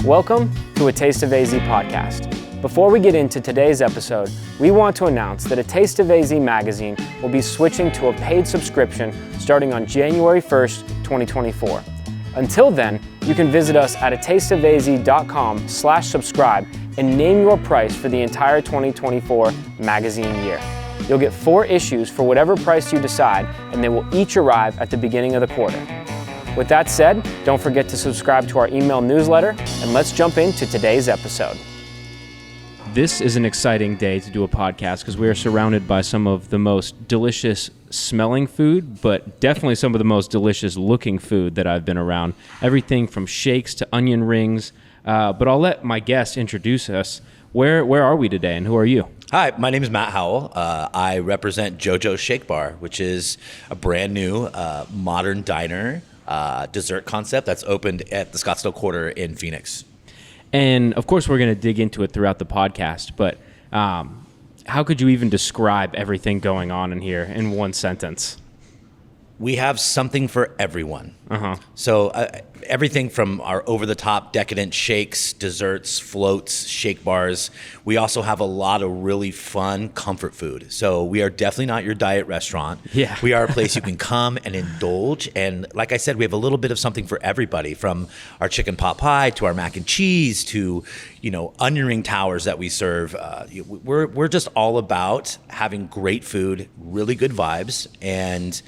Welcome to A Taste of AZ podcast. Before we get into today's episode, we want to announce that A Taste of AZ magazine will be switching to a paid subscription starting on January 1st, 2024. Until then, you can visit us at atasteofaz.com/subscribe and name your price for the entire 2024 magazine year. You'll get 4 issues for whatever price you decide, and they will each arrive at the beginning of the quarter. With that said, don't forget to subscribe to our email newsletter, and let's jump into today's episode. This is an exciting day to do a podcast because we are surrounded by some of the most delicious smelling food, but definitely some of the most delicious looking food that I've been around. Everything from shakes to onion rings, but I'll let my guests introduce us. Where are we today, and who are you? Hi, my name is Matt Howell. I represent Jojo Shake Bar, which is a brand new modern diner dessert concept that's opened at the Scottsdale Quarter in Phoenix. And of course, we're going to dig into it throughout the podcast, but how could you even describe everything going on in here in one sentence? We have something for everyone. So everything from our over-the-top decadent shakes, desserts, floats, shake bars. We also have a lot of really fun comfort food. So we are definitely not your diet restaurant. Yeah. We are a place you can come and indulge. And like I said, we have a little bit of something for everybody, from our chicken pot pie to our mac and cheese to, onion ring towers that we serve. We're just all about having great food, really good vibes, and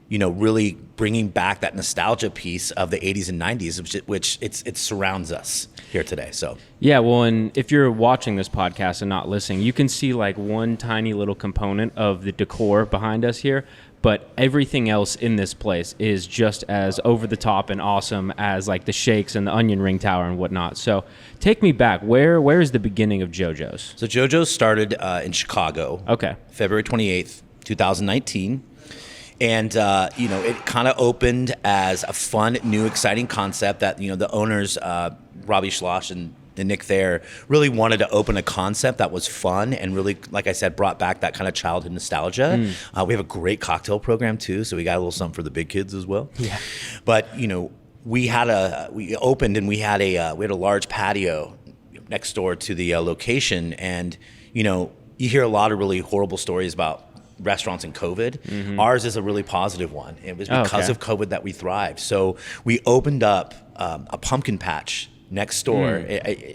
really bringing back that nostalgia piece of the 80s and 90s, which it surrounds us here today. So yeah, well, and if you're watching this podcast and not listening, you can see like one tiny little component of the decor behind us here, but everything else in this place is just as over the top and awesome as like the shakes and the onion ring tower and whatnot. So take me back. Where is the beginning of Jojo's? So Jojo's started in Chicago. Okay. February 28th, 2019. And, it kind of opened as a fun, new, exciting concept that, the owners, Robbie Schloss and Nick Thayer, really wanted to open a concept that was fun and really, like I said, brought back that kind of childhood nostalgia. We have a great cocktail program, too, so we got a little something for the big kids as well. Yeah. But, we opened and we had a large patio next door to the location. And, you hear a lot of really horrible stories about restaurants in COVID. Ours is a really positive one. It was because of COVID that we thrived. So we opened up a pumpkin patch next door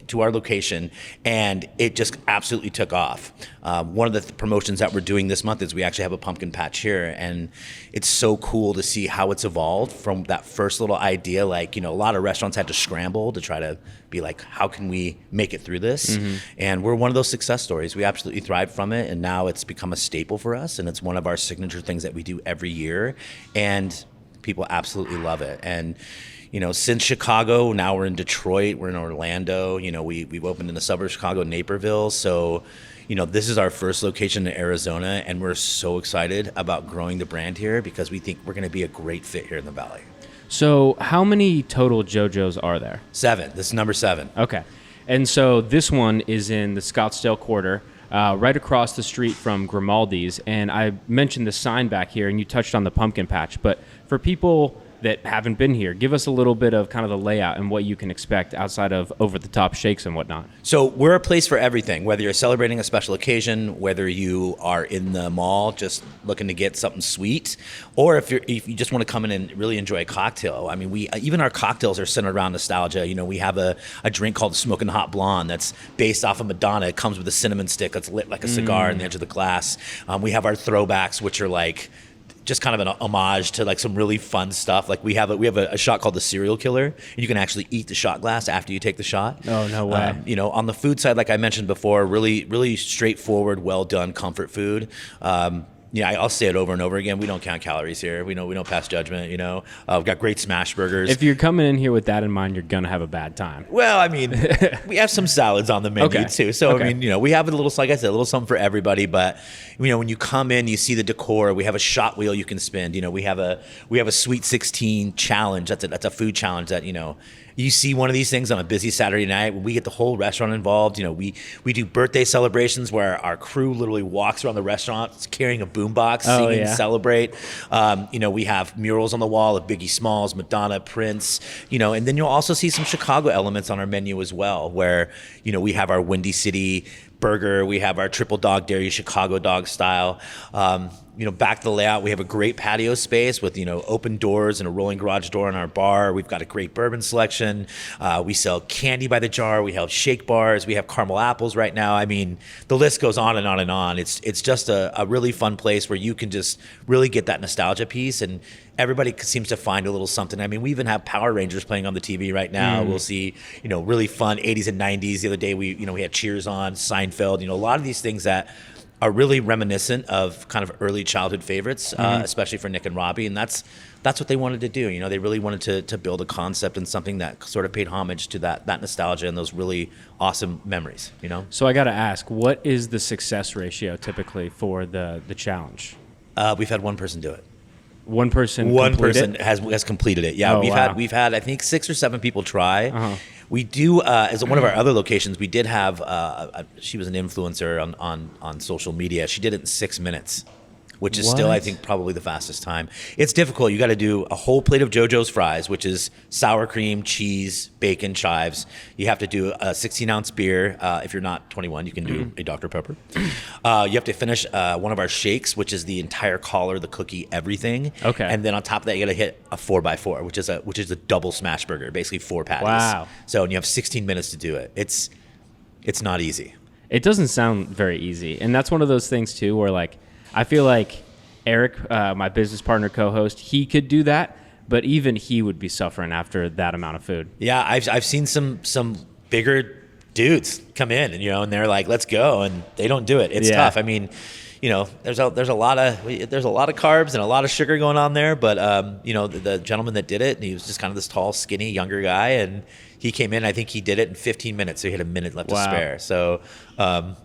to our location, and it just absolutely took off. One of the promotions that we're doing this month is we actually have a pumpkin patch here, and it's so cool to see how it's evolved from that first little idea. Like, a lot of restaurants had to scramble to try to be like, how can we make it through this? And we're one of those success stories. We absolutely thrived from it, and now it's become a staple for us, and it's one of our signature things that we do every year, and people absolutely love it. And since Chicago, now we're in Detroit, we're in Orlando. We've opened in the suburbs of Chicago, Naperville. So, this is our first location in Arizona, and we're so excited about growing the brand here because we think we're going to be a great fit here in the Valley. So how many total Jojos are there? 7. This is number 7. Okay. And so this one is in the Scottsdale Quarter, right across the street from Grimaldi's. And I mentioned the sign back here, and you touched on the pumpkin patch. But for people that haven't been here, give us a little bit of kind of the layout and what you can expect outside of over-the-top shakes and whatnot. So we're a place for everything, whether you're celebrating a special occasion, whether you are in the mall just looking to get something sweet, or if you just want to come in and really enjoy a cocktail. I mean, even our cocktails are centered around nostalgia. We have a drink called Smoking Hot Blonde that's based off of Madonna. It comes with a cinnamon stick that's lit like a cigar in the edge of the glass. We have our throwbacks, which are like just kind of an homage to like some really fun stuff. Like we have a shot called the Serial Killer, and you can actually eat the shot glass after you take the shot. Oh, no way. On the food side, like I mentioned before, really, really straightforward, well done comfort food. I'll say it over and over again. We don't count calories here. We don't pass judgment. We've got great smash burgers. If you're coming in here with that in mind, you're gonna have a bad time. Well, I mean, we have some salads on the menu too. So I mean, we have a little, like I said, a little something for everybody. But when you come in, you see the decor. We have a shot wheel you can spin. We have a Sweet 16 challenge. That's a food challenge that you see one of these things on a busy Saturday night. We get the whole restaurant involved. We do birthday celebrations where our crew literally walks around the restaurant carrying a boombox singing Celebrate. We have murals on the wall of Biggie Smalls, Madonna, Prince, and then you'll also see some Chicago elements on our menu as well, where, we have our Windy City burger, we have our triple dog dairy Chicago dog style. Back to the layout, we have a great patio space with, open doors and a rolling garage door in our bar. We've got a great bourbon selection. We sell candy by the jar. We have shake bars. We have caramel apples right now. I mean, the list goes on and on and on. It's just a really fun place where you can just really get that nostalgia piece, and everybody seems to find a little something. I mean, we even have Power Rangers playing on the TV right now. We'll see, really fun 80s and 90s. The other day, we had Cheers on, Seinfeld, a lot of these things that are really reminiscent of kind of early childhood favorites, especially for Nick and Robbie. And that's what they wanted to do. They really wanted to build a concept and something that sort of paid homage to that nostalgia and those really awesome memories, So I got to ask, what is the success ratio typically for the challenge? We've had one person do it. One person has completed it. Yeah, we've had I think 6 or 7 people try. We do as one of our other locations. We did have she was an influencer on social media. She did it in 6 minutes, which is still, I think, probably the fastest time. It's difficult. You got to do a whole plate of Jojo's fries, which is sour cream, cheese, bacon, chives. You have to do a 16-ounce beer. If you're not 21, you can do a Dr. Pepper. You have to finish one of our shakes, which is the entire collar, the cookie, everything. Okay. And then on top of that, you got to hit a 4x4, which is a double smash burger, basically 4 patties. Wow. So and you have 16 minutes to do it. It's not easy. It doesn't sound very easy, and that's one of those things too, where I feel like Eric, my business partner, co-host, he could do that, but even he would be suffering after that amount of food. Yeah, I've seen some bigger dudes come in, and they're like, "Let's go," and they don't do it. It's tough. I mean, there's a lot of carbs and a lot of sugar going on there, but the gentleman that did it, he was just kind of this tall, skinny, younger guy, and he came in. I think he did it in 15 minutes, so he had a minute left to spare. So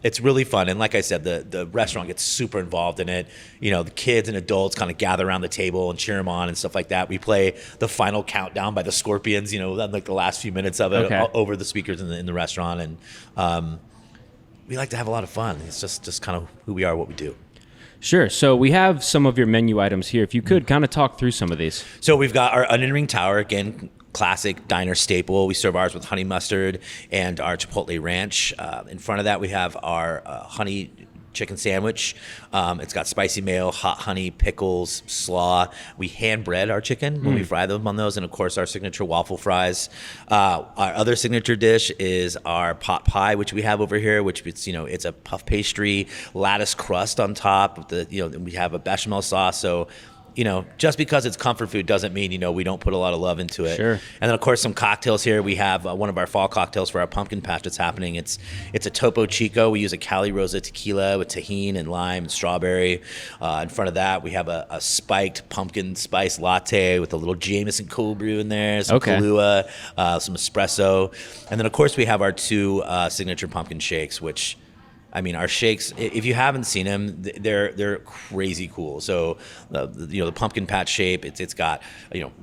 it's really fun, and like I said, the restaurant gets super involved in it. The kids and adults kind of gather around the table and cheer them on and stuff like that. We play the final countdown by the Scorpions, like the last few minutes of it over the speakers in the restaurant, and we like to have a lot of fun. It's just kind of who we are, what we do. Sure. So we have some of your menu items here. If you could kind of talk through some of these. So we've got our onion ring tower, again, classic diner staple. We serve ours with honey mustard and our chipotle ranch. In front of that, we have our honey chicken sandwich. It's got spicy mayo, hot honey, pickles, slaw. We hand bread our chicken when we fry them on those, and of course our signature waffle fries. Our other signature dish is our pot pie, which we have over here, which it's a puff pastry, lattice crust on top. We have a bechamel sauce. So just because it's comfort food doesn't mean, we don't put a lot of love into it. Sure. And then, of course, some cocktails here. We have one of our fall cocktails for our pumpkin patch that's happening. It's a Topo Chico. We use a Cali Rosa tequila with tahini and lime and strawberry. In front of that, we have a spiked pumpkin spice latte with a little Jameson cold brew in there, some Kahlua, some espresso. And then, of course, we have our 2 signature pumpkin shakes, which... I mean, our shakes, if you haven't seen them, they're crazy cool. So, the pumpkin patch shape, it's got,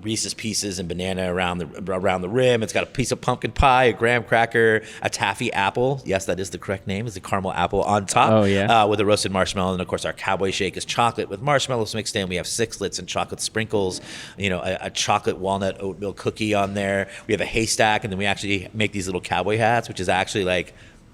Reese's Pieces and banana around the rim. It's got a piece of pumpkin pie, a graham cracker, a taffy apple. Yes, that is the correct name. It's a caramel apple on top. Oh, yeah. With a roasted marshmallow. And, of course, our cowboy shake is chocolate with marshmallows mixed in. We have sixlets and chocolate sprinkles, a chocolate walnut oatmeal cookie on there. We have a haystack, and then we actually make these little cowboy hats, which is actually like...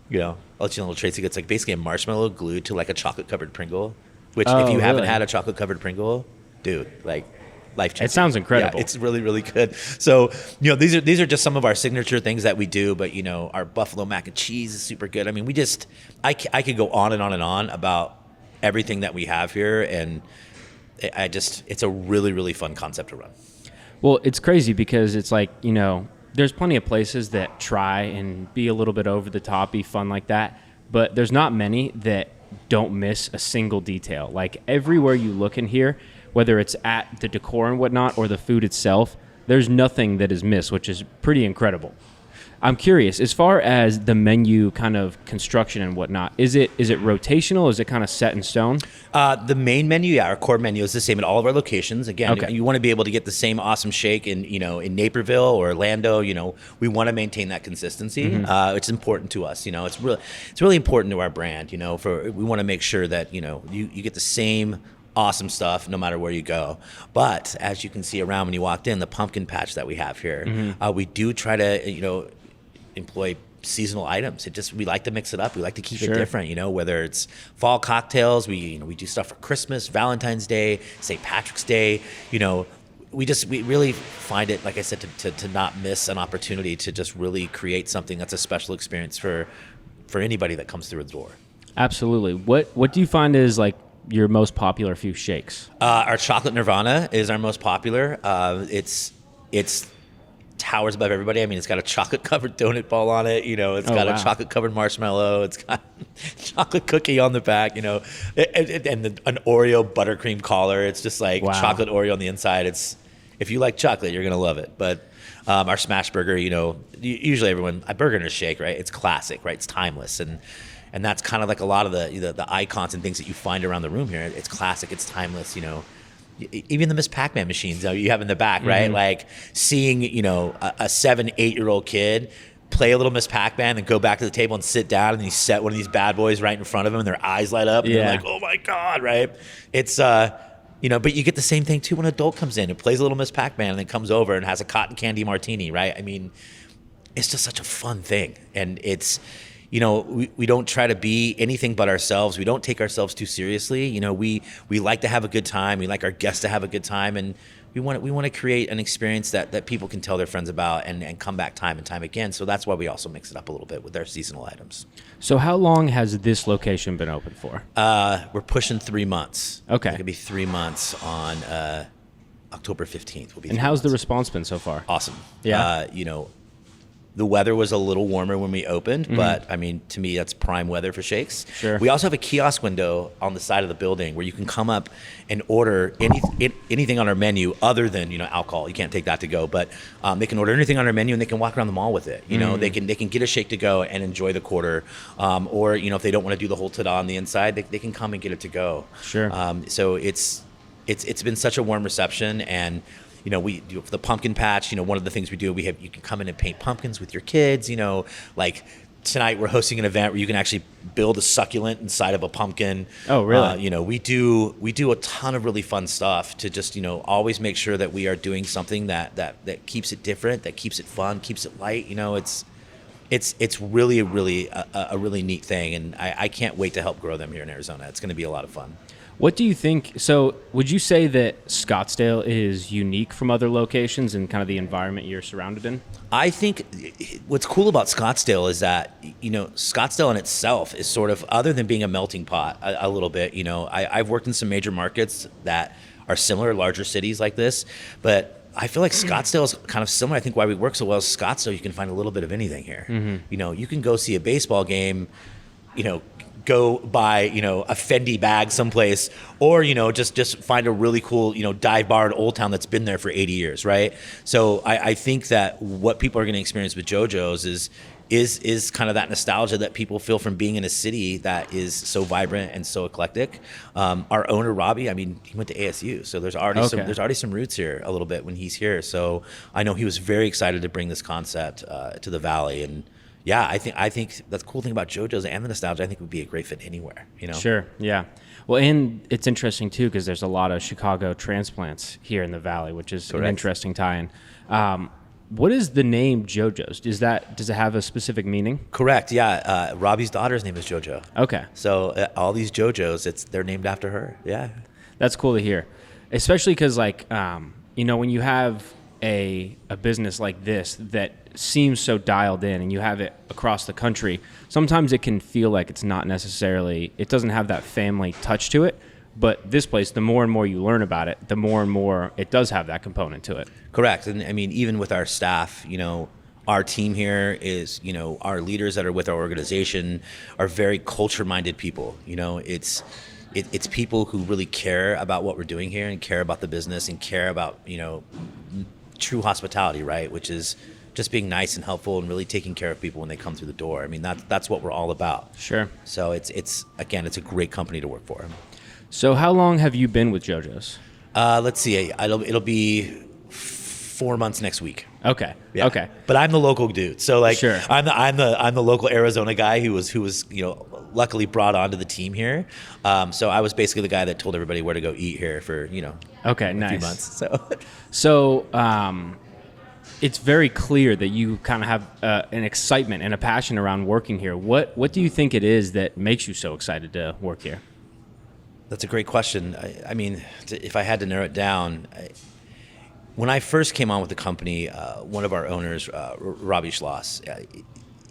I'll let you know, little Tracy, it's like basically a marshmallow glued to like a chocolate-covered Pringle, which if you haven't had a chocolate-covered Pringle, dude, like life-changing. It sounds incredible. Yeah, it's really, really good. So, these are just some of our signature things that we do, but, our buffalo mac and cheese is super good. I mean, I could go on and on and on about everything that we have here, and it's a really, really fun concept to run. Well, it's crazy because it's like, there's plenty of places that try and be a little bit over the top, be fun like that, but there's not many that don't miss a single detail. Like everywhere you look in here, whether it's at the decor and whatnot or the food itself, there's nothing that is missed, which is pretty incredible. I'm curious, as far as the menu kind of construction and whatnot, is it rotational? Is it kind of set in stone? The main menu, yeah, our core menu is the same at all of our locations. Again, Okay. you want to be able to get the same awesome shake in Naperville or Orlando. We want to maintain that consistency. It's important to us. It's really important to our brand. We want to make sure that you get the same awesome stuff no matter where you go. But as you can see around when you walked in, the pumpkin patch that we have here, we do try to employ seasonal items. We like to mix it up. We like to keep it different, whether it's fall cocktails, we do stuff for Christmas, Valentine's Day, St. Patrick's Day, we really find it, like I said, to not miss an opportunity to just really create something that's a special experience for anybody that comes through the door. Absolutely. What do you find is like your most popular few shakes? Our chocolate Nirvana is our most popular. It's towers above everybody. I mean, it's got a chocolate covered donut ball on it. It's got a chocolate covered marshmallow. It's got chocolate cookie on the back. And an Oreo buttercream collar. It's just like chocolate Oreo on the inside. If you like chocolate, you're gonna love it. But our smash burger, usually everyone a burger and a shake, right? It's classic, right? It's timeless, and that's kind of like a lot of the icons and things that you find around the room here. It's classic. It's timeless. Even the Miss Pac-Man machines you have in the back, right? Like seeing, a 7-8-year-old kid play a little Miss Pac-Man and go back to the table and sit down, and you set one of these bad boys right in front of him and their eyes light up and they're like, oh my God, right? It's, but you get the same thing too when an adult comes in and plays a little Miss Pac-Man and then comes over and has a cotton candy martini, right? I mean, it's just such a fun thing. And it's, we don't try to be anything but ourselves. We don't take ourselves too seriously. We like to have a good time. We like our guests to have a good time, and we want to create an experience that people can tell their friends about and come back time and time again. So that's why we also mix it up a little bit with our seasonal items. So how long has this location been open for? We're pushing 3 months. Okay. It could be 3 months on October 15th. Will be. And how's the response been so far? Awesome. Yeah. The weather was a little warmer when we opened, but I mean, to me, that's prime weather for shakes. Sure. We also have a kiosk window on the side of the building where you can come up and order anything on our menu other than alcohol. You can't take that to go, but they can order anything on our menu and they can walk around the mall with it. They can get a shake to go and enjoy the quarter, or if they don't want to do the whole ta-da on the inside, they can come and get it to go. Sure. So it's been such a warm reception, and we do the pumpkin patch. One of the things we do, you can come in and paint pumpkins with your kids. Like tonight we're hosting an event where you can actually build a succulent inside of a pumpkin. Oh, really? We do a ton of really fun stuff to just always make sure that we are doing something that keeps it different, that keeps it fun, keeps it light. It's really a really neat thing, and I can't wait to help grow them here in Arizona. It's going to be a lot of fun. What do you think? So would you say that Scottsdale is unique from other locations and kind of the environment you're surrounded in? I think what's cool about Scottsdale is that, Scottsdale in itself is sort of, other than being a melting pot a little bit, I've worked in some major markets that are similar, larger cities like this, but I feel like Scottsdale is kind of similar. I think why we work so well is Scottsdale, you can find a little bit of anything here. You can go see a baseball game, go buy, a Fendi bag someplace, or, just find a really cool, dive bar at Old Town that's been there for 80 years, right? So I think that what people are going to experience with Jojo's is kind of that nostalgia that people feel from being in a city that is so vibrant and so eclectic. Our owner, Robbie, I mean, he went to ASU, so there's already some roots here a little bit when he's here. So I know he was very excited to bring this concept to the Valley, and yeah, I think that's the cool thing about Jojo's and the nostalgia. I think would be a great fit anywhere. Sure. Yeah. Well, and it's interesting too because there's a lot of Chicago transplants here in the Valley, which is an interesting tie-in. What is the name Jojo's? Does it have a specific meaning? Correct. Yeah. Robbie's daughter's name is Jojo. Okay. So all these Jojo's, they're named after her. Yeah. That's cool to hear, especially because when you have a business like this that seems so dialed in and you have it across the country, sometimes it can feel like it doesn't have that family touch to it. But this place, the more and more you learn about it, the more and more it does have that component to it. Correct. And I mean, even with our staff, our team here is, our leaders that are with our organization are very culture-minded people. It's people who really care about what we're doing here and care about the business and care about, true hospitality, right? Which is just being nice and helpful and really taking care of people when they come through the door. I mean, that's what we're all about. Sure. So it's a great company to work for. So how long have you been with Jojo's? Let's see. It'll be 4 months next week. Okay. Yeah. Okay. But I'm the local dude. So like, Sure. I'm the local Arizona guy who was luckily brought onto the team here. So I was basically the guy that told everybody where to go eat here for Okay. a Nice. few months. So it's very clear that you kind of have an excitement and a passion around working here. What do you think it is that makes you so excited to work here? That's a great question. I mean, if I had to narrow it down, when I first came on with the company, one of our owners, Robbie Schloss,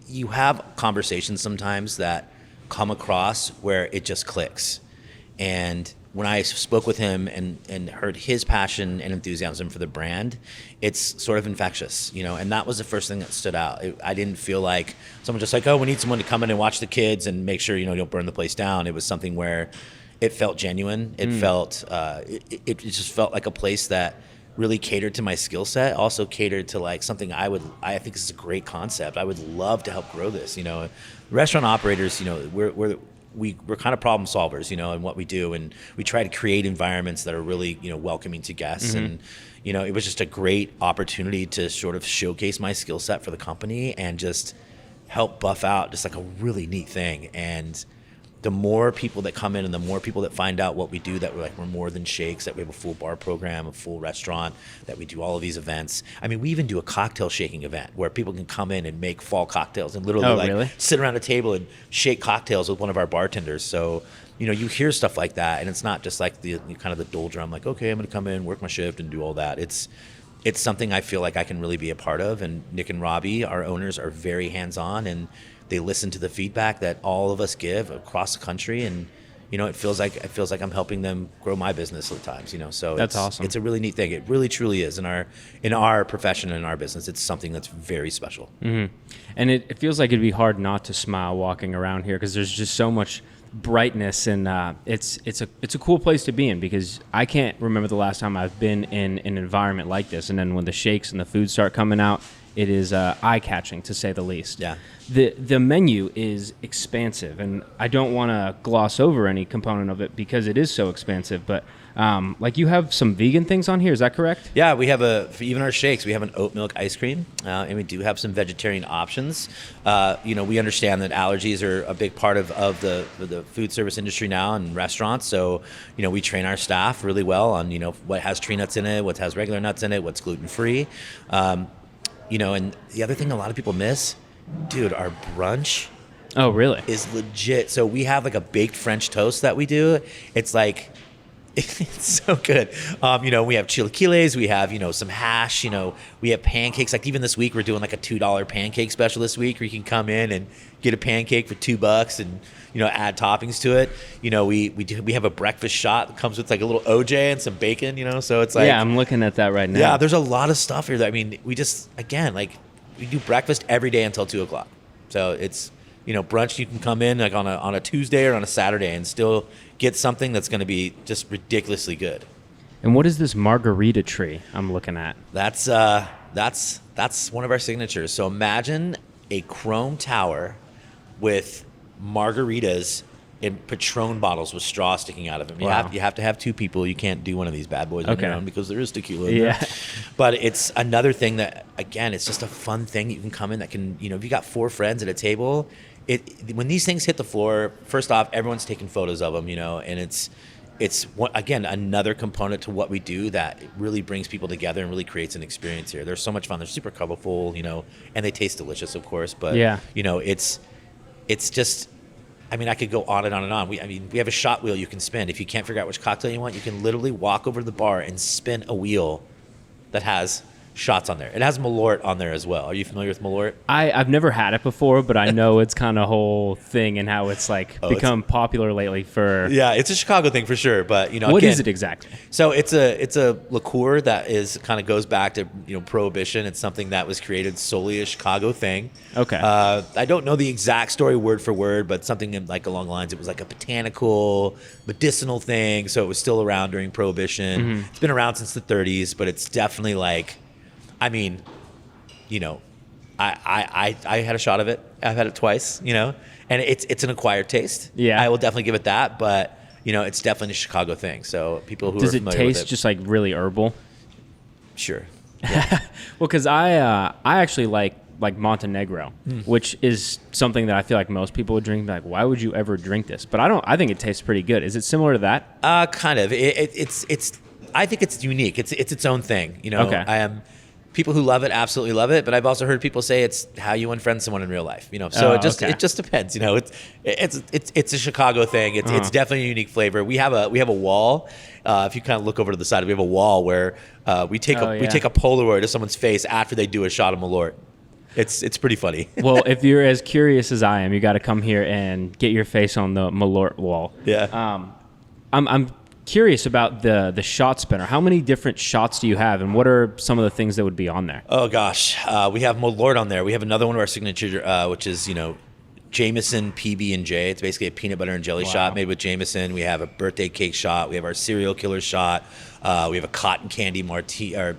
you have conversations sometimes that come across where it just clicks. And when I spoke with him and heard his passion and enthusiasm for the brand, it's sort of infectious, and that was the first thing that stood out. I didn't feel like someone just like, oh, we need someone to come in and watch the kids and make sure, you don't burn the place down. It was something where it felt genuine. It felt, it just felt like a place that really catered to my skill set, also catered to like something I think this is a great concept. I would love to help grow this, Restaurant operators, we're kind of problem solvers, in what we do, and we try to create environments that are really, welcoming to guests. And, it was just a great opportunity to sort of showcase my skill set for the company and just help buff out just like a really neat thing. And the more people that come in and the more people that find out what we do, that we're more than shakes, that we have a full bar program, a full restaurant, that we do all of these events. I mean, we even do a cocktail shaking event where people can come in and make fall cocktails and literally really? sit around a table and shake cocktails with one of our bartenders. So, you hear stuff like that, and it's not just like the kind of the doldrum, like, okay, I'm going to come in, work my shift, and do all that. It's something I feel like I can really be a part of. And Nick and Robbie, our owners, are very hands-on, and they listen to the feedback that all of us give across the country, and it feels like I'm helping them grow my business at times. So That's awesome. It's a really neat thing. It really truly is in our profession and in our business. It's something that's very special. Mm-hmm. And it feels like it'd be hard not to smile walking around here because there's just so much brightness, and it's a cool place to be in, because I can't remember the last time I've been in an environment like this. And then when the shakes and the food start coming out, it is eye-catching, to say the least. Yeah. The menu is expansive, and I don't want to gloss over any component of it because it is so expansive. But like, you have some vegan things on here, is that correct? Yeah, we have for even our shakes, we have an oat milk ice cream, and we do have some vegetarian options. We understand that allergies are a big part of the food service industry now and restaurants. So, we train our staff really well on, what has tree nuts in it, what has regular nuts in it, what's gluten-free. And the other thing a lot of people miss, dude, our brunch. Oh, really? Is legit. So we have like a baked French toast that we do. It's like, it's so good. We have chilaquiles, we have, some hash, we have pancakes. Like even this week, we're doing like a $2 pancake special this week where you can come in and get a pancake for $2 and, add toppings to it. We have a breakfast shot that comes with like a little OJ and some bacon, so it's like. Yeah, I'm looking at that right now. Yeah, there's a lot of stuff here that, we just, again, like we do breakfast every day until 2:00. So it's, brunch, you can come in like on a Tuesday or on a Saturday and still get something that's going to be just ridiculously good. And what is this margarita tree I'm looking at? That's one of our signatures. So imagine a chrome tower with margaritas in Patron bottles with straw sticking out of them. Wow. You have to have two people. You can't do one of these bad boys on your own because there is tequila in Yeah. there. But it's another thing that, again, it's just a fun thing you can come in that can, if you got 4 friends at a table, when these things hit the floor, first off, everyone's taking photos of them, and it's again, another component to what we do that really brings people together and really creates an experience here. They're so much fun. They're super colorful, and they taste delicious, of course. But, yeah. It's just, I could go on and on and on. We have a shot wheel you can spin. If you can't figure out which cocktail you want, you can literally walk over to the bar and spin a wheel that has shots on there. It has Malort on there as well. Are you familiar with Malort? I've never had it before, but I know it's kind of whole thing and how it's like become popular lately for. Yeah, it's a Chicago thing for sure. But what is it exactly? So it's a liqueur that is kind of goes back to Prohibition. It's something that was created solely a Chicago thing. Okay. I don't know the exact story word for word, but something like along the lines. It was like a botanical, medicinal thing. So it was still around during Prohibition. Mm-hmm. It's been around since the 30s, but it's definitely like. I had a shot of it. I've had it twice, and it's an acquired taste. Yeah. I will definitely give it that, but it's definitely a Chicago thing. So people who Does are it familiar taste with it, just like really herbal? sure. Well, because I actually like Montenegro, which is something that I feel like most people would drink. Like, why would you ever drink this? But I think it tastes pretty good. Is it similar to that? Kind of. It's. I think it's unique. It's its own thing. Okay. I am. People who love it absolutely love it, but I've also heard people say it's how you unfriend someone in real life. So it just depends. It's a Chicago thing. It's definitely a unique flavor. We have a wall. If you kind of look over to the side, we have a wall where we take a Polaroid of someone's face after they do a shot of Malort. It's pretty funny. Well, if you're as curious as I am, you got to come here and get your face on the Malort wall. Yeah. I'm curious about the shot spinner. How many different shots do you have, and what are some of the things that would be on there? Oh gosh, we have Malort on there. We have another one of our signature, which is Jameson PB&J. It's basically a peanut butter and jelly shot made with Jameson. We have a birthday cake shot. We have our serial killer shot. We have a cotton candy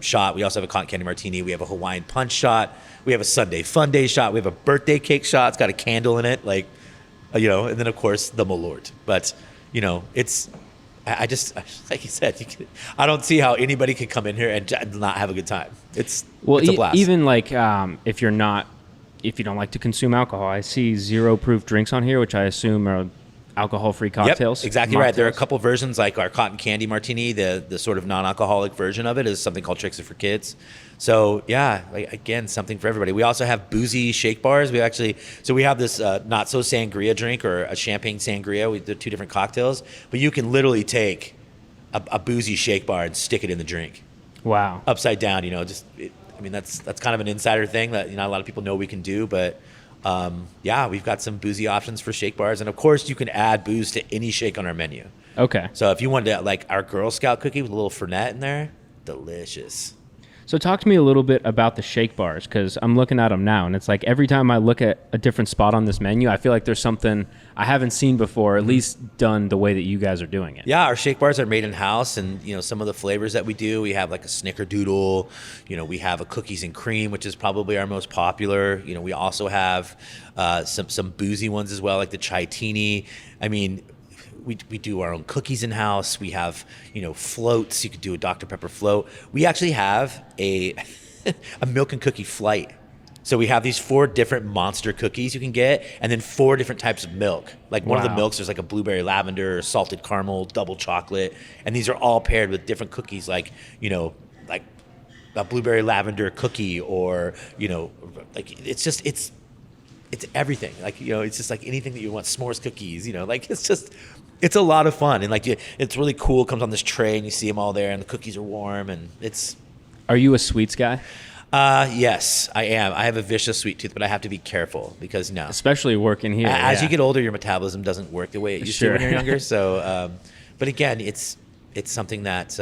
shot. We also have a cotton candy martini. We have a Hawaiian punch shot. We have a Sunday fun day shot. We have a birthday cake shot. It's got a candle in it, and then of course the Malort. But it's. I just, like you said, I don't see how anybody could come in here and not have a good time. It's a blast. Even if you don't like to consume alcohol, I see 0 proof drinks on here, which I assume are alcohol-free cocktails. Yep, exactly right. There are a couple versions, like our cotton candy martini. The sort of non-alcoholic version of it is something called Tricks It for Kids. So yeah, again, something for everybody. We also have boozy shake bars. We have this not so sangria drink, or a champagne sangria. We do 2 different cocktails, but you can literally take a boozy shake bar and stick it in the drink. Wow. Upside down, that's kind of an insider thing that not a lot of people know we can do, but. We've got some boozy options for shake bars, and of course you can add booze to any shake on our menu. Okay. So if you wanted to, like our Girl Scout cookie with a little Fernet in there, delicious. So talk to me a little bit about the shake bars, because I'm looking at them now, and it's like every time I look at a different spot on this menu, I feel like there's something I haven't seen before, at least done the way that you guys are doing it. Yeah, our shake bars are made in-house, and some of the flavors that we do, we have like a snickerdoodle, we have a cookies and cream, which is probably our most popular. We also have some boozy ones as well, like the chai tini. We do our own cookies in-house. We have, floats. You could do a Dr. Pepper float. We actually have a milk and cookie flight. So we have these 4 different monster cookies you can get, and then 4 different types of milk. Like one of the milks, there's like a blueberry lavender, salted caramel, double chocolate. And these are all paired with different cookies, like a blueberry lavender cookie, or, it's everything. It's just like anything that you want. S'mores cookies, it's a lot of fun. And it's really cool. It comes on this tray and you see them all there, and the cookies are warm, and it's. Are you a sweets guy? Yes, I am. I have a vicious sweet tooth, but I have to be careful because especially working here. As you get older, your metabolism doesn't work the way it used to when you're younger. So, but again, it's something that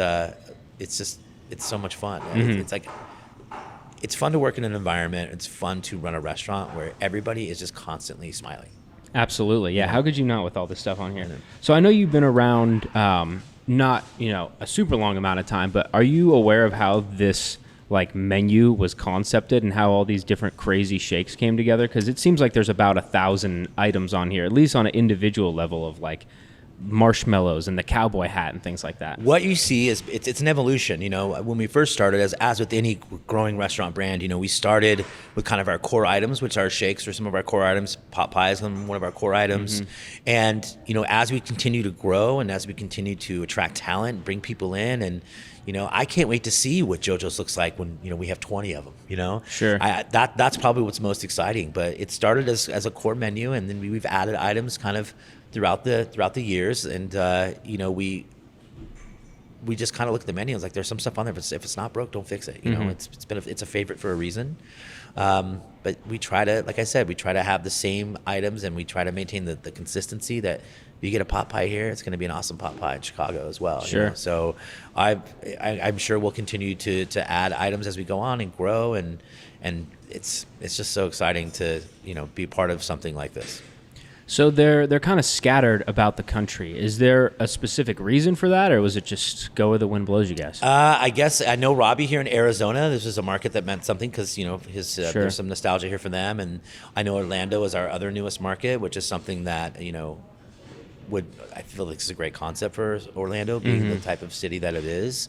it's so much fun. Mm-hmm. It's fun to work in an environment. It's fun to run a restaurant where everybody is just constantly smiling. Absolutely. Yeah. How could you not with all this stuff on here? So I know you've been around, not, a super long amount of time, but are you aware of how this menu was concepted and how all these different crazy shakes came together? Because it seems like there's about 1,000 items on here, at least on an individual level, of marshmallows and the cowboy hat and things like that. What you see is it's an evolution. When we first started, as with any growing restaurant brand, we started with kind of our core items, which are shakes or some of our core items. Pot pie is one of our core items. Mm-hmm. And as we continue to grow and as we continue to attract talent, bring people in, and I can't wait to see what Jojo's looks like when we have 20 of them. Sure. That's probably what's most exciting. But it started as a core menu, and then we've added items kind of throughout the years, and we just kind of look at the menu and it's like, there's some stuff on there, but if it's not broke, don't fix it. Mm-hmm. It's a favorite for a reason. But we try to, like I said, have the same items, and we try to maintain the consistency that if you get a pot pie here, it's going to be an awesome pot pie in Chicago as well. Sure. So I'm sure we'll continue to add items as we go on and grow, and it's just so exciting to be part of something like this. So they're kind of scattered about the country. Is there a specific reason for that, or was it just go where the wind blows, you guys? I guess I know Robbie here in Arizona. This is a market that meant something because his Sure. there's some nostalgia here for them, and I know Orlando is our other newest market, which is something that I feel like this is a great concept for Orlando, being the type of city that it is.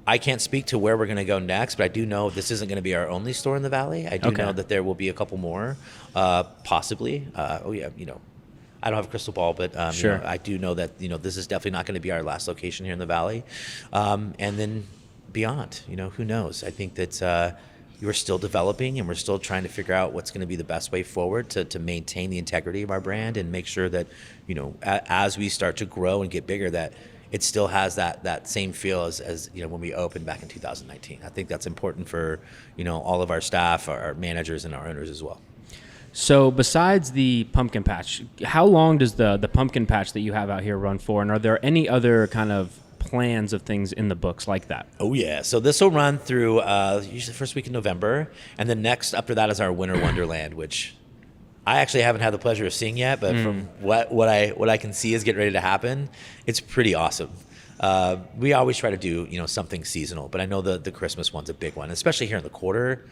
I can't speak to where we're going to go next, but I do know this isn't going to be our only store in the Valley. I do know that there will be a couple more, possibly. I don't have a crystal ball, but Sure. I do know that this is definitely not going to be our last location here in the Valley, and then beyond. Who knows? I think that we're still developing, and we're still trying to figure out what's going to be the best way forward to maintain the integrity of our brand and make sure that as we start to grow and get bigger, that it still has that same feel as when we opened back in 2019. I think that's important for all of our staff, our managers, and our owners as well. So besides the pumpkin patch, how long does the pumpkin patch that you have out here run for? And are there any other kind of plans of things in the books like that? Oh, yeah. So this will run through usually the first week in November. And then next after that is our Winter Wonderland, which I actually haven't had the pleasure of seeing yet. But from what I can see is getting ready to happen, it's pretty awesome. We always try to do something seasonal, but I know the Christmas one's a big one, especially here in the Quarter.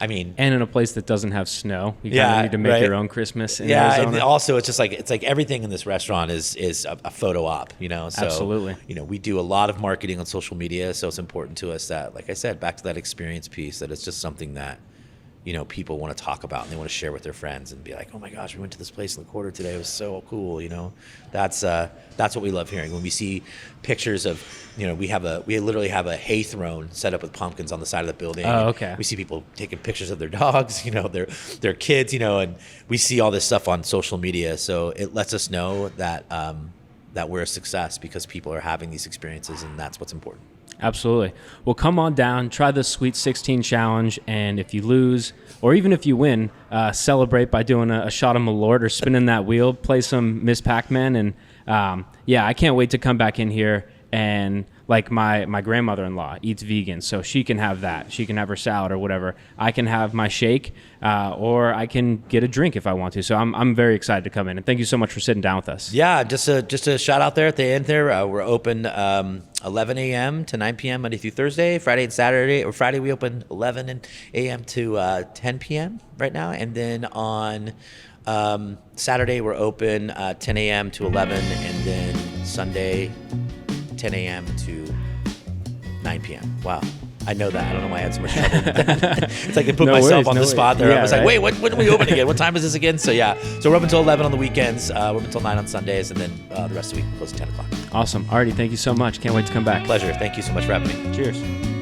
I mean, and in a place that doesn't have snow, you kind of need to make your own Christmas in Arizona. And also it's just like everything in this restaurant is a photo op, So, absolutely. We do a lot of marketing on social media, so it's important to us that, like I said, back to that experience piece, that it's just something that people want to talk about and they want to share with their friends and be like, oh my gosh, we went to this place in the Quarter today. It was so cool. That's what we love hearing when we see pictures of, we literally have a hay throne set up with pumpkins on the side of the building. Oh, okay. We see people taking pictures of their dogs, their kids, and we see all this stuff on social media. So it lets us know that we're a success because people are having these experiences, and that's what's important. Absolutely. Well, come on down, try the Sweet 16 challenge, and if you lose, or even if you win, celebrate by doing a shot of Malort or spinning that wheel, play some Miss Pac-Man, and I can't wait to come back in here. And like my grandmother-in-law eats vegan, so she can have that. She can have her salad or whatever. I can have my shake, or I can get a drink if I want to. So I'm very excited to come in. And thank you so much for sitting down with us. Yeah, just a shout out there at the end there. We're open 11 a.m. to 9 p.m. Monday through Thursday. Friday and Saturday, or Friday we open 11 a.m. to 10 p.m. right now. And then on Saturday we're open 10 a.m. to 11, and then Sunday 10 a.m. to 9 p.m. Wow. I know that. I don't know why I had so much trouble with that. It's like they put myself on the spot there. I was like, wait, when do we open again? What time is this again? So yeah. So we're open until 11 on the weekends. We're open until 9 on Sundays, and then the rest of the week close at 10 o'clock. Awesome. Alrighty. Thank you so much. Can't wait to come back. Pleasure. Thank you so much for having me. Cheers.